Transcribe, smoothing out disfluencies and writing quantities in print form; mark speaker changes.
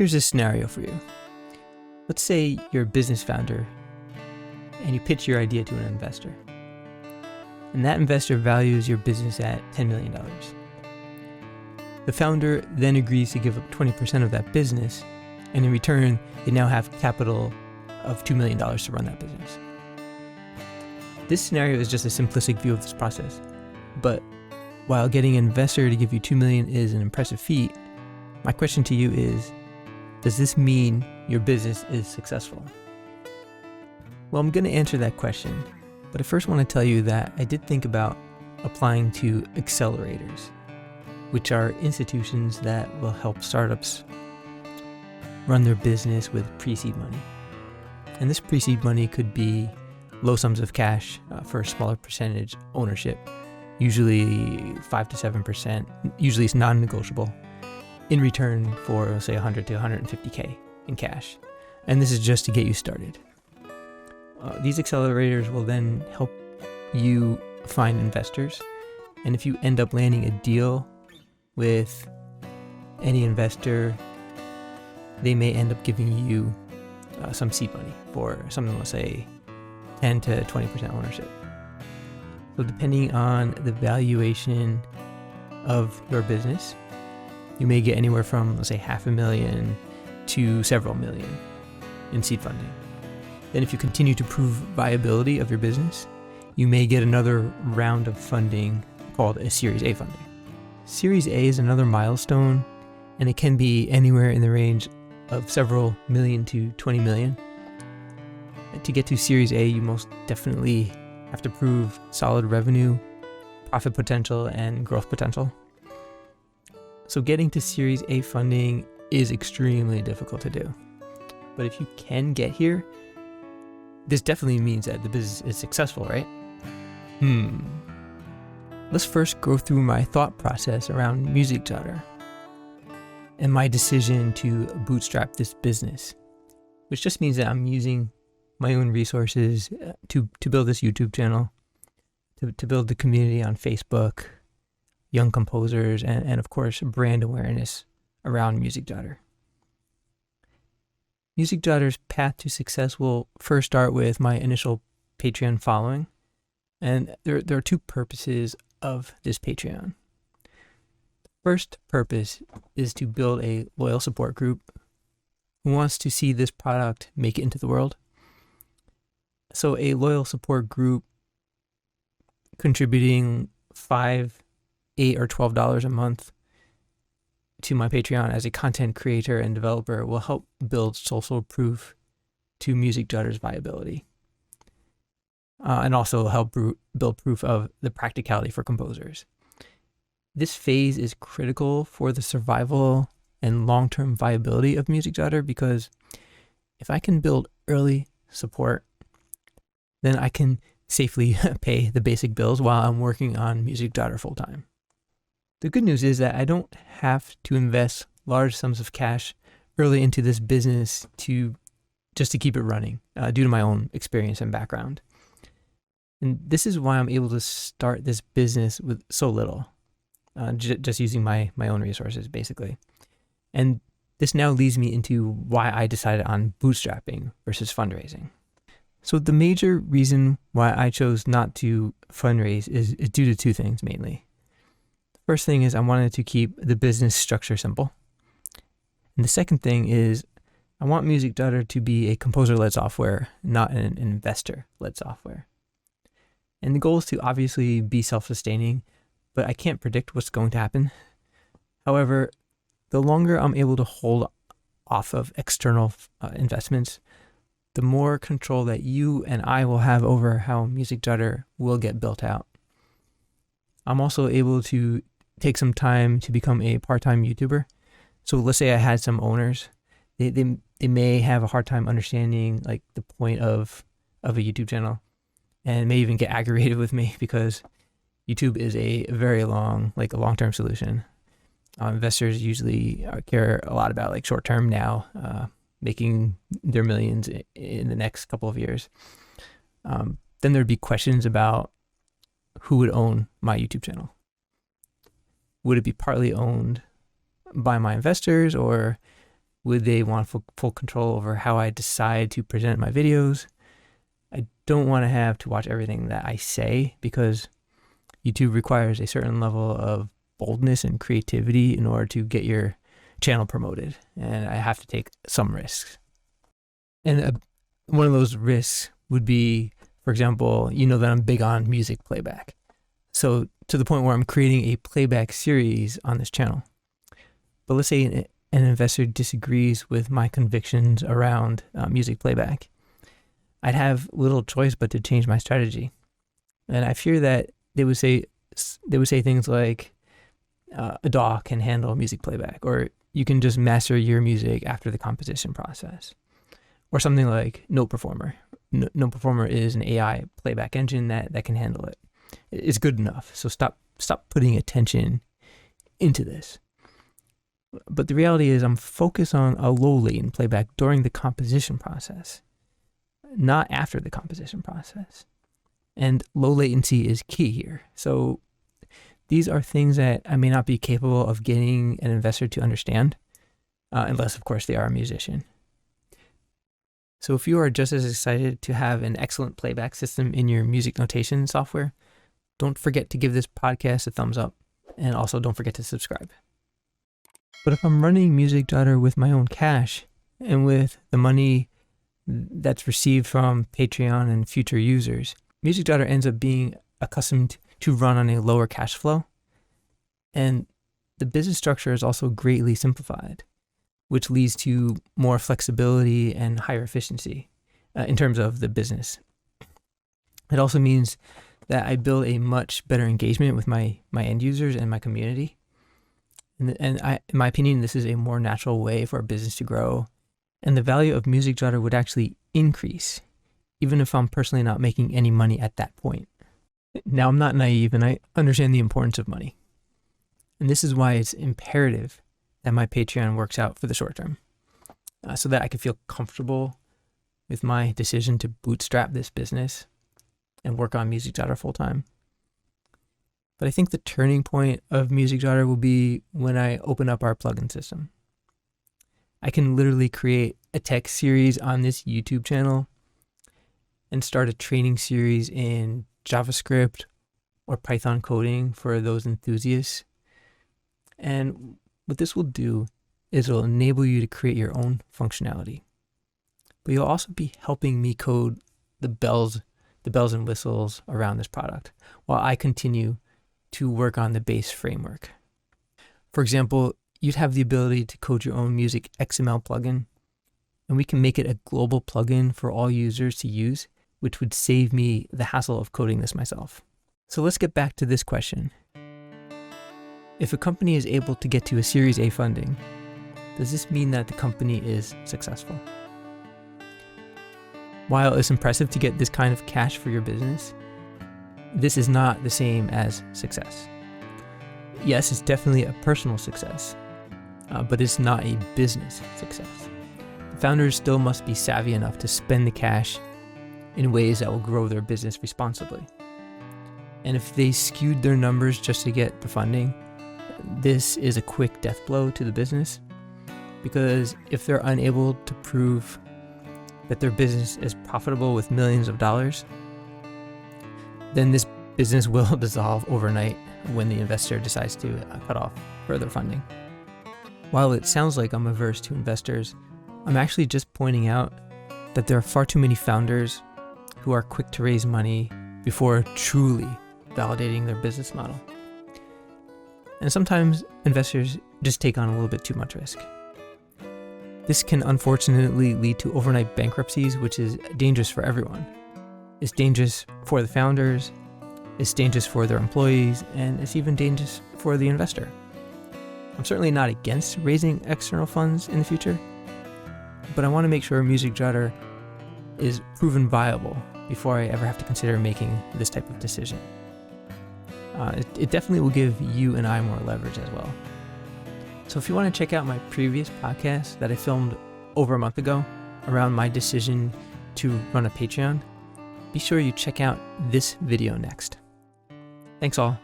Speaker 1: Here's a scenario for you. Let's say you're a business founder and you pitch your idea to an investor. And that investor values your business at $10 million. The founder then agrees to give up 20% of that business, and in return, they now have capital of $2 million to run that business. This scenario is just a simplistic view of this process, but while getting an investor to give you $2 million is an impressive feat, my question to you is, does this mean your business is successful? Well, I'm going to answer that question, but I first want to tell you that I did think about applying to accelerators, which are institutions that will help startups run their business with pre-seed money. And this pre-seed money could be low sums of cash for a smaller percentage ownership, usually 5 to 7%, usually it's non-negotiable, in return for, say, 100 to 150K in cash. And this is just to get you started. These accelerators will then help you find investors. And if you end up landing a deal with any investor, they may end up giving you some seed money for something, let's say 10 to 20% ownership. So depending on the valuation of your business, you may get anywhere from, let's say, $500,000 to several million in seed funding. Then if you continue to prove viability of your business, you may get another round of funding called a Series A funding. Series A is another milestone, and it can be anywhere in the range of several million to 20 million. To get to Series A, you most definitely have to prove solid revenue, profit potential, and growth potential. So getting to Series A funding is extremely difficult to do. But if you can get here, this definitely means that the business is successful, right? Let's first go through my thought process around Music Jotter and my decision to bootstrap this business, which just means that I'm using my own resources to build this YouTube channel, to build the community on Facebook, young composers, and of course, brand awareness around Music Jotter. Music Jotter's path to success will first start with my initial Patreon following, and there are two purposes of this Patreon. The first purpose is to build a loyal support group who wants to see this product make it into the world. So a loyal support group contributing $5, $8, or $12 a month to my Patreon as a content creator and developer will help build social proof to Music Jotter's viability, and also help build proof of the practicality for composers. This phase is critical for the survival and long-term viability of Music Jotter, because if I can build early support, then I can safely pay the basic bills while I'm working on Music Jotter full-time. The good news is that I don't have to invest large sums of cash early into this business just to keep it running, due to my own experience and background. And this is why I'm able to start this business with so little, just using my own resources, basically. And this now leads me into why I decided on bootstrapping versus fundraising. So the major reason why I chose not to fundraise is due to two things mainly. The first thing is I wanted to keep the business structure simple. And the second thing is I want Music Jotter to be a composer-led software, not an investor-led software. And the goal is to obviously be self-sustaining, but I can't predict what's going to happen. However, the longer I'm able to hold off of external investments, the more control that you and I will have over how Music Jotter will get built out. I'm also able to take some time to become a part-time YouTuber. So let's say I had some owners, they may have a hard time understanding like the point of a YouTube channel, and may even get aggravated with me because YouTube is a very long-term solution. Investors usually care a lot about like short-term now, making their millions in the next couple of years. Then there'd be questions about who would own my YouTube channel. Would it be partly owned by my investors, or Would they want full control over how I decide to present my videos? I don't want to have to watch everything that I say, because YouTube requires a certain level of boldness and creativity in order to get your channel promoted, and I have to take some risks. And one of those risks would be, for example, that I'm big on music playback. So to the point where I'm creating a playback series on this channel. But let's say an investor disagrees with my convictions around music playback. I'd have little choice but to change my strategy. And I fear that they would say things like, a DAW can handle music playback, or you can just master your music after the composition process, or something like Note Performer. Note Performer is an AI playback engine that can handle it. It's good enough. So stop putting attention into this. But the reality is I'm focused on a low latent playback during the composition process, not after the composition process. And low latency is key here. So these are things that I may not be capable of getting an investor to understand, unless, of course, they are a musician. So if you are just as excited to have an excellent playback system in your music notation software, don't forget to give this podcast a thumbs up, and also don't forget to subscribe. But if I'm running Music Jotter with my own cash and with the money that's received from Patreon and future users, Music Jotter ends up being accustomed to run on a lower cash flow, and the business structure is also greatly simplified, which leads to more flexibility and higher efficiency in terms of the business. It also means that I build a much better engagement with my end users and my community. And in my opinion, this is a more natural way for a business to grow, and the value of Music Jotter would actually increase, even if I'm personally not making any money at that point. Now, I'm not naive, and I understand the importance of money. And this is why it's imperative that my Patreon works out for the short term, so that I can feel comfortable with my decision to bootstrap this business and work on Music Jotter full time. But I think the turning point of Music Jotter will be when I open up our plugin system. I can literally create a tech series on this YouTube channel and start a training series in JavaScript or Python coding for those enthusiasts. And what this will do is it'll enable you to create your own functionality. But you'll also be helping me code the bells and whistles around this product while I continue to work on the base framework. For example, you'd have the ability to code your own music XML plugin, and we can make it a global plugin for all users to use, which would save me the hassle of coding this myself. So let's get back to this question. If a company is able to get to a Series A funding, does this mean that the company is successful? While it's impressive to get this kind of cash for your business, this is not the same as success. Yes, it's definitely a personal success, but it's not a business success. The founders still must be savvy enough to spend the cash in ways that will grow their business responsibly. And if they skewed their numbers just to get the funding, this is a quick death blow to the business, because if they're unable to prove that their business is profitable with millions of dollars, then this business will dissolve overnight when the investor decides to cut off further funding. While it sounds like I'm averse to investors, I'm actually just pointing out that there are far too many founders who are quick to raise money before truly validating their business model. And sometimes investors just take on a little bit too much risk. This can unfortunately lead to overnight bankruptcies, which is dangerous for everyone. It's dangerous for the founders, it's dangerous for their employees, and it's even dangerous for the investor. I'm certainly not against raising external funds in the future, but I want to make sure Music Jotter is proven viable before I ever have to consider making this type of decision. It definitely will give you and I more leverage as well. So if you want to check out my previous podcast that I filmed over a month ago around my decision to run a Patreon, be sure you check out this video next. Thanks all.